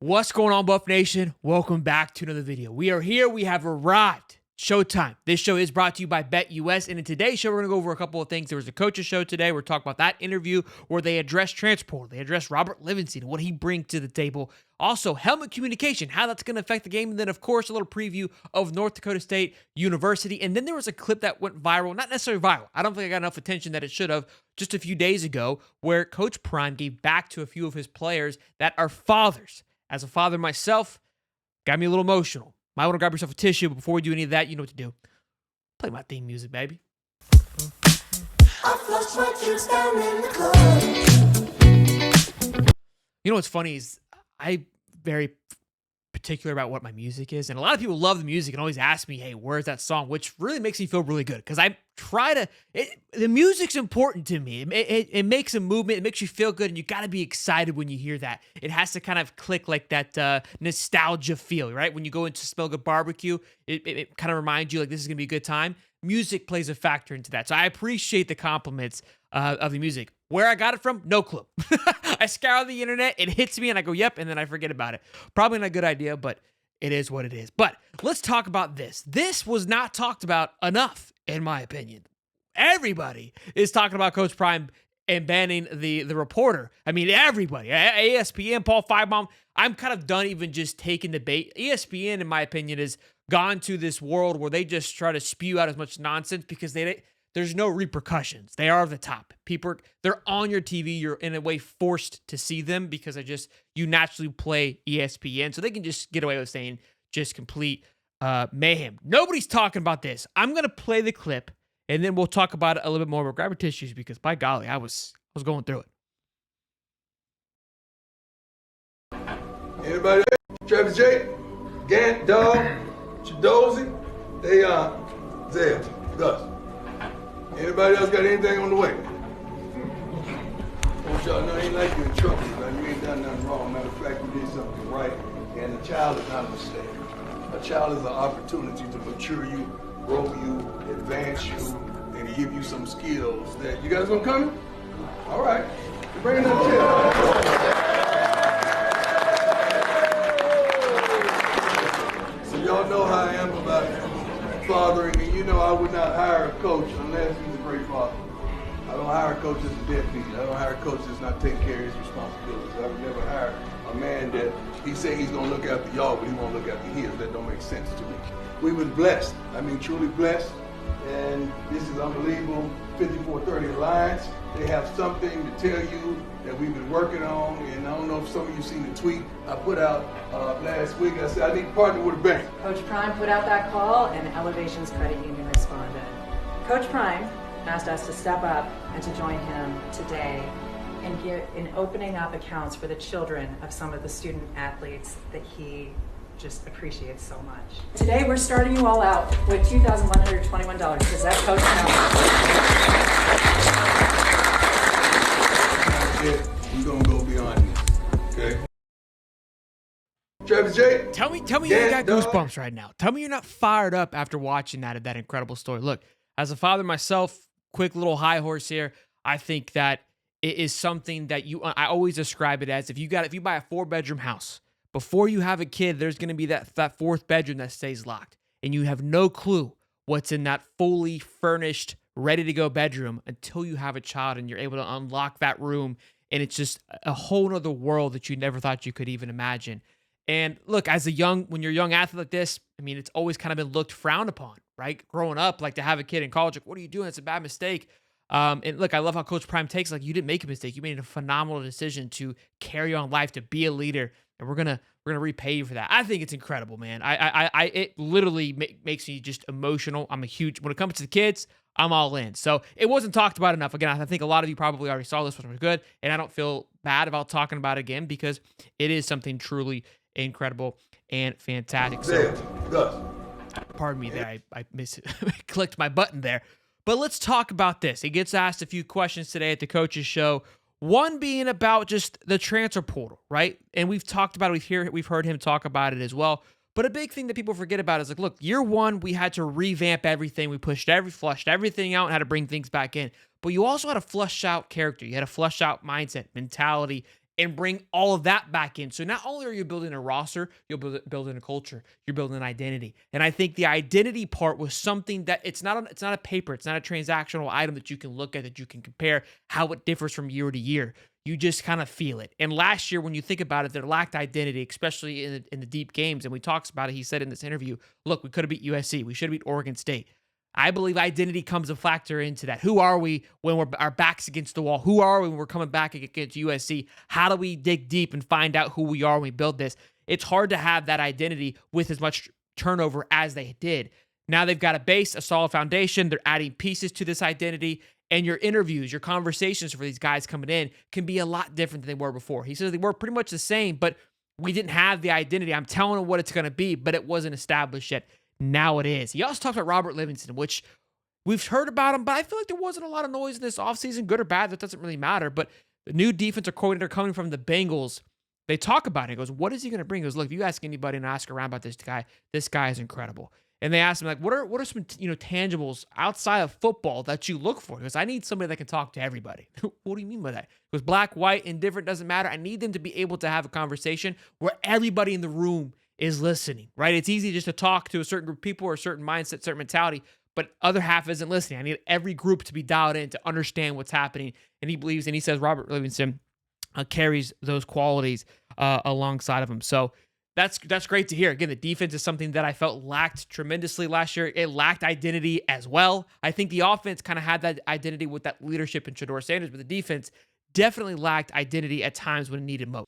What's going on, Buff Nation? Welcome back to another video. We are here. We have arrived. Showtime. This show is brought to you by BetUS, and in today's show, we're going to go over a couple of things. There was a coach's show today. We're talking about that interview where they addressed transport. They addressed Robert Livingston and what he brings to the table. Also, helmet communication, how that's going to affect the game. And then, of course, a little preview of North Dakota State University. And then there was a clip that went viral, not necessarily viral. I don't think I got enough attention that it should have, just a few days ago, where Coach Prime gave back to a few of his players that are fathers. As a father myself, got me a little emotional. Might want to grab yourself a tissue, but before we do any of that, you know what to do. Play my theme music, baby. You know what's funny is I'm very particular about what my music is, and a lot of people love the music and always ask me, hey, where's that song? Which really makes me feel really good, because I try to, the music's important to me. It makes a movement, it makes you feel good, and you got to be excited when you hear that. It has to kind of click like that nostalgia feel, right? When you go into Smell Good Barbecue, it kind of reminds you like this is going to be a good time. Music plays a factor into that. So I appreciate the compliments of the music. Where I got it from, no clue. I scour the internet, it hits me, and I go, yep, and then I forget about it. Probably not a good idea, but it is what it is. But let's talk about this. This was not talked about enough, in my opinion. Everybody is talking about Coach Prime and banning the reporter. I mean, everybody. ESPN, Paul Finebaum. I'm kind of done even just taking the bait. ESPN, in my opinion, has gone to this world where they just try to spew out as much nonsense because there's no repercussions. They are the top. People, they're on your TV. You're in a way forced to see them because you naturally play ESPN. So they can just get away with saying just complete mayhem. Nobody's talking about this. I'm going to play the clip and then we'll talk about it a little bit more. But grab your tissues because by golly, I was going through it. Anybody there? Travis J, Gant, Dog, Chadozy, Deion, Zell, Gus. Anybody else got anything on the way? I want y'all to know it ain't like you in trouble. You ain't done nothing wrong. Matter of fact, you did something right. And a child is not a mistake. A child is an opportunity to mature you, grow you, advance you, and to give you some skills that you guys gonna come? All right. You're bringing that chair. So y'all know how I am about fathering, and you know I would not hire a coach unless he's a great father. I don't hire a coach as a deadbeat. I don't hire a coach that's not taking care of his responsibilities. I would never hire a man that he say he's gonna look after y'all, but he won't look after his. That don't make sense to me. We was blessed. I mean, truly blessed. And this is unbelievable. 5430 Alliance. They have something to tell you that we've been working on. And I don't know if some of you seen the tweet I put out last week. I said I need to partner with a bank. Coach Prime put out that call, and Elevations Credit Union responded. Coach Prime asked us to step up and to join him today in opening up accounts for the children of some of the student athletes that he just appreciates so much. Today we're starting you all out with $2,121 because that's Coach Prime. We're gonna go beyond this, okay? Travis J. Tell me you got goosebumps right now. Tell me you're not fired up after watching that incredible story. Look, as a father myself, quick little high horse here. I think that it is something that I always describe it as if you buy a 4-bedroom house, before you have a kid, there's going to be that fourth bedroom that stays locked, and you have no clue what's in that fully furnished, ready to go bedroom until you have a child and you're able to unlock that room. And it's just a whole other world that you never thought you could even imagine. And look, when you're a young athlete like this, I mean, it's always kind of been looked frowned upon, right? Growing up, like to have a kid in college, like, what are you doing? It's a bad mistake. And look, I love how Coach Prime takes, like, you didn't make a mistake. You made a phenomenal decision to carry on life, to be a leader. And we're gonna repay you for that. I think it's incredible, man. It literally makes me just emotional. When it comes to the kids, I'm all in. So it wasn't talked about enough. Again, I think a lot of you probably already saw this, which was good. And I don't feel bad about talking about it again because it is something truly incredible and fantastic. So, pardon me there. I clicked my button there. But let's talk about this. He gets asked a few questions today at the coach's show. One being about just the transfer portal, right? And we've talked about it. We've heard him talk about it as well. But a big thing that people forget about is like, look, year one, we had to revamp everything. We flushed everything out and had to bring things back in. But you also had to flush out character. You had to flush out mindset, mentality, and bring all of that back in. So not only are you building a roster, you're building a culture, you're building an identity. And I think the identity part was something that it's not a paper, it's not a transactional item that you can look at, that you can compare how it differs from year to year. You just kind of feel it. And last year, when you think about it, there lacked identity, especially in the deep games. And we talked about it. He said in this interview, look, we could have beat USC. We should have beat Oregon State. I believe identity comes a factor into that. Who are we when our back's against the wall? Who are we when we're coming back against USC? How do we dig deep and find out who we are when we build this? It's hard to have that identity with as much turnover as they did. Now they've got a base, a solid foundation. They're adding pieces to this identity. And your interviews, your conversations for these guys coming in can be a lot different than they were before. He says they were pretty much the same, but we didn't have the identity. I'm telling them what it's going to be, but it wasn't established yet. Now it is. He also talked about Robert Livingston, which we've heard about him, but I feel like there wasn't a lot of noise in this offseason, good or bad. That doesn't really matter. But the new defensive coordinator coming from the Bengals, they talk about it. He goes, what is he going to bring? He goes, look, if you ask anybody and ask around about this guy is incredible. And they asked him, like, what are some tangibles outside of football that you look for? He goes, I need somebody that can talk to everybody. What do you mean by that? He goes, black, white, indifferent, doesn't matter. I need them to be able to have a conversation where everybody in the room is listening, right? It's easy just to talk to a certain group of people or a certain mindset, certain mentality, but other half isn't listening. I need every group to be dialed in to understand what's happening. And he believes, and he says Robert Livingston carries those qualities alongside of him. So that's great to hear. Again, the defense is something that I felt lacked tremendously last year. It lacked identity as well. I think the offense kind of had that identity with that leadership in Shedeur Sanders, but the defense definitely lacked identity at times when it needed most.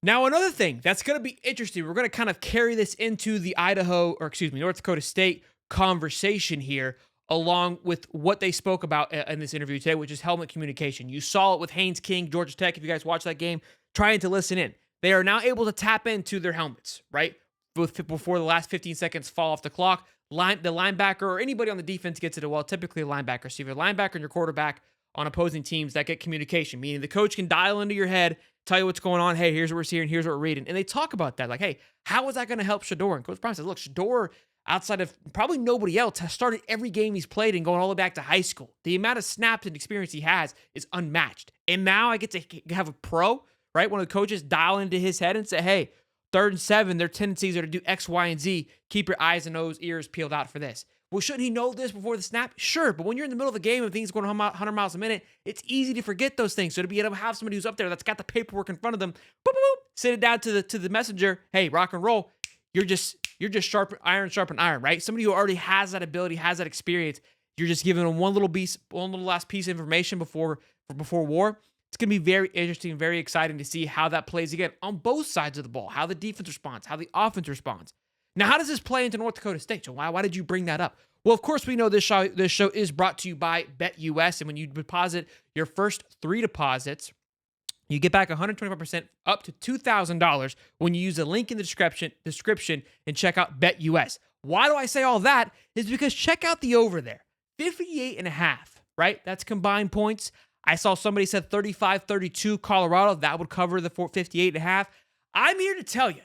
Now, another thing that's going to be interesting, we're going to kind of carry this into the North Dakota State conversation here, along with what they spoke about in this interview today, which is helmet communication. You saw it with Haynes King, Georgia Tech, if you guys watched that game, trying to listen in. They are now able to tap into their helmets, right? Before the last 15 seconds fall off the clock. The linebacker or anybody on the defense gets it. Well, typically a linebacker. So if you're a linebacker and your quarterback on opposing teams that get communication, meaning the coach can dial into your head, tell you what's going on. Hey, here's what we're seeing. Here's what we're reading. And they talk about that. Like, hey, how is that going to help Shedeur? And Coach Prime says, look, Shedeur, outside of probably nobody else, has started every game he's played and going all the way back to high school. The amount of snaps and experience he has is unmatched. And now I get to have a pro, right? One of the coaches dial into his head and say, hey, 3rd and 7, their tendencies are to do X, Y, and Z. Keep your eyes and nose, ears peeled out for this. Well, shouldn't he know this before the snap? Sure, but when you're in the middle of the game and things going 100 miles a minute, it's easy to forget those things. So to be able to have somebody who's up there that's got the paperwork in front of them, boop, boop, boop, send it down to the messenger. Hey, rock and roll. You're just sharpen iron, right? Somebody who already has that ability, has that experience. You're just giving them one little last piece of information before war. It's going to be very interesting, very exciting to see how that plays again on both sides of the ball, how the defense responds, how the offense responds. Now, how does this play into North Dakota State? So why did you bring that up? Well, of course, we know this show is brought to you by BetUS, and when you deposit your first 3 deposits, you get back 125% up to $2,000 when you use the link in the description and check out BetUS. Why do I say all that? Is because check out the over there, 58.5, right? That's combined points. I saw somebody said 35-32 Colorado. That would cover the 58.5. I'm here to tell you,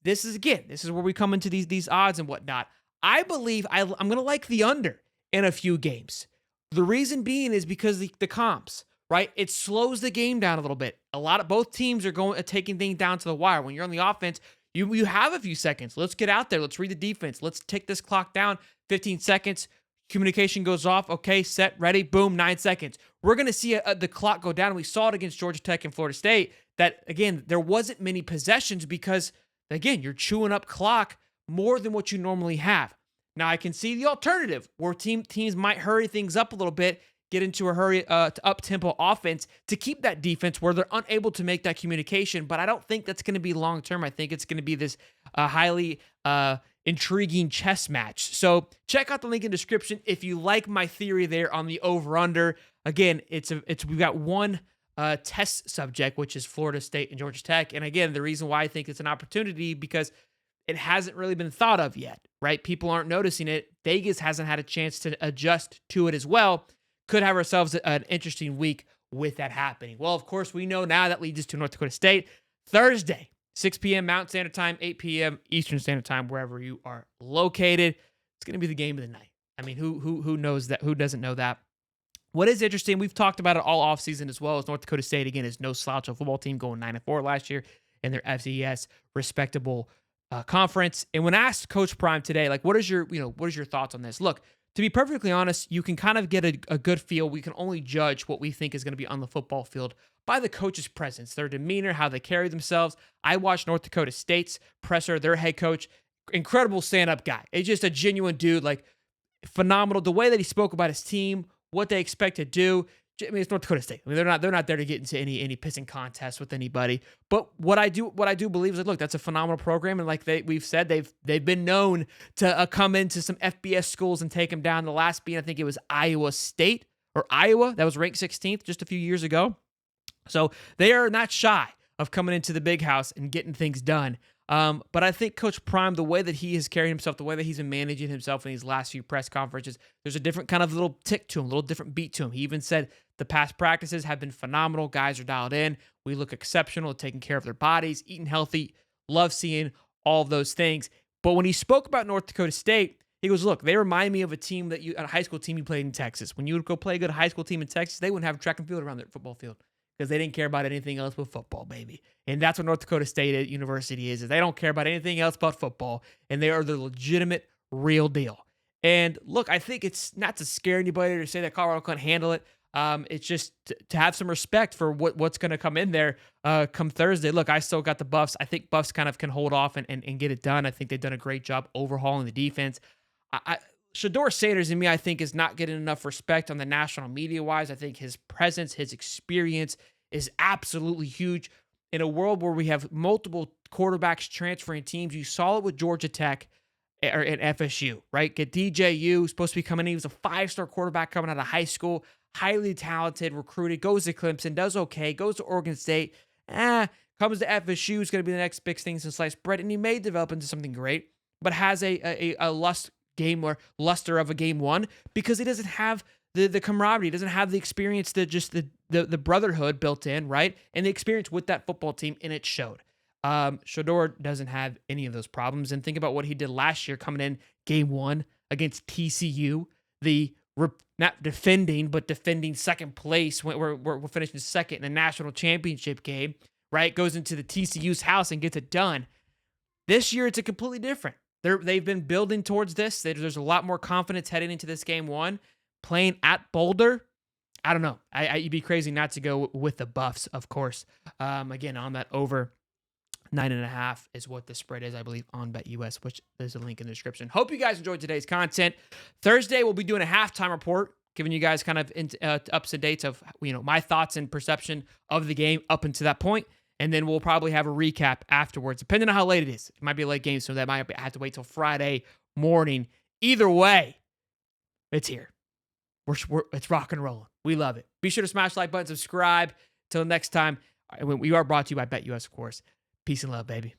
this is where we come into these odds and whatnot. I believe I'm going to like the under in a few games. The reason being is because the comps, right? It slows the game down a little bit. Both teams are taking things down to the wire. When you're on the offense, you have a few seconds. Let's get out there. Let's read the defense. Let's take this clock down. 15 seconds. Communication goes off. Okay, set, ready, boom, 9 seconds. We're going to see the clock go down. We saw it against Georgia Tech and Florida State that, again, there wasn't many possessions because, again, you're chewing up clock more than what you normally have. Now, I can see the alternative where teams might hurry things up a little bit, get into a up-tempo offense to keep that defense where they're unable to make that communication, but I don't think that's going to be long-term. I think it's going to be this highly intriguing chess match. So check out the link in the description if you like my theory there on the over-under. Again, we've got one test subject, which is Florida State and Georgia Tech. And again, the reason why I think it's an opportunity because it hasn't really been thought of yet, right? People aren't noticing it. Vegas hasn't had a chance to adjust to it as well. Could have ourselves an interesting week with that happening. Well, of course, we know now that leads us to North Dakota State. Thursday, 6 p.m. Mountain Standard Time, 8 p.m. Eastern Standard Time, wherever you are located. It's going to be the game of the night. I mean, who knows that? Who doesn't know that? What is interesting, we've talked about it all offseason as well, as North Dakota State, again, is no slouch of football team going 9-4 last year in their FCS respectable conference. And when asked Coach Prime today, like, what is your thoughts on this? Look, to be perfectly honest, you can kind of get a good feel. We can only judge what we think is going to be on the football field by the coach's presence, their demeanor, how they carry themselves. I watched North Dakota State's presser, their head coach, incredible stand-up guy. It's just a genuine dude, like phenomenal. The way that he spoke about his team, what they expect to do. I mean, it's North Dakota State. I mean, they're not there to get into any pissing contests with anybody. But what I do believe is that, look, that's a phenomenal program, and like we've said, they've been known to come into some FBS schools and take them down. The last being, I think it was Iowa State or Iowa, that was ranked 16th just a few years ago. So they are not shy of coming into the big house and getting things done. But I think Coach Prime, the way that he has carried himself, the way that he's been managing himself in these last few press conferences, there's a different kind of little tick to him, a little different beat to him. He even said the past practices have been phenomenal. Guys are dialed in. We look exceptional at taking care of their bodies, eating healthy. Love seeing all of those things. But when he spoke about North Dakota State, he goes, look, they remind me of a high school team you played in Texas. When you would go play a good high school team in Texas, they wouldn't have a track and field around their football field, because they didn't care about anything else but football, baby. And that's what North Dakota State University is they don't care about anything else but football, and they are the legitimate, real deal. And look, I think it's not to scare anybody or say that Colorado couldn't handle it. It's just to have some respect for what's going to come in there come Thursday. Look, I still got the Buffs. I think Buffs kind of can hold off and get it done. I think they've done a great job overhauling the defense. Shedeur Sanders, in me, I think, is not getting enough respect on the national media-wise. I think his presence, his experience is absolutely huge. In a world where we have multiple quarterbacks transferring teams, you saw it with Georgia Tech or at FSU, right? Get DJU, supposed to be coming in. He was a 5-star quarterback coming out of high school, highly talented, recruited, goes to Clemson, does okay, goes to Oregon State, comes to FSU, is going to be the next big thing since sliced bread, and he may develop into something great, but has a luster of a game one because he doesn't have the camaraderie, doesn't have the experience, the brotherhood built in, right? And the experience with that football team, and it showed. Shedeur doesn't have any of those problems. And think about what he did last year coming in game one against TCU, not defending, but defending second place. We're finishing second in the national championship game, right? Goes into the TCU's house and gets it done. This year, it's a completely different. They've been building towards this. There's a lot more confidence heading into this game one. Playing at Boulder, I don't know. You'd be crazy not to go with the Buffs, of course. Again, on that over 9.5 is what the spread is, I believe, on BetUS, which there's a link in the description. Hope you guys enjoyed today's content. Thursday, we'll be doing a halftime report, giving you guys kind of ups and dates of my thoughts and perception of the game up until that point. And then we'll probably have a recap afterwards, depending on how late it is. It might be a late game, so that might have to wait till Friday morning. Either way, it's here. It's rock and rolling. We love it. Be sure to smash the like button, subscribe. Till next time, we are brought to you by BetUS, of course. Peace and love, baby.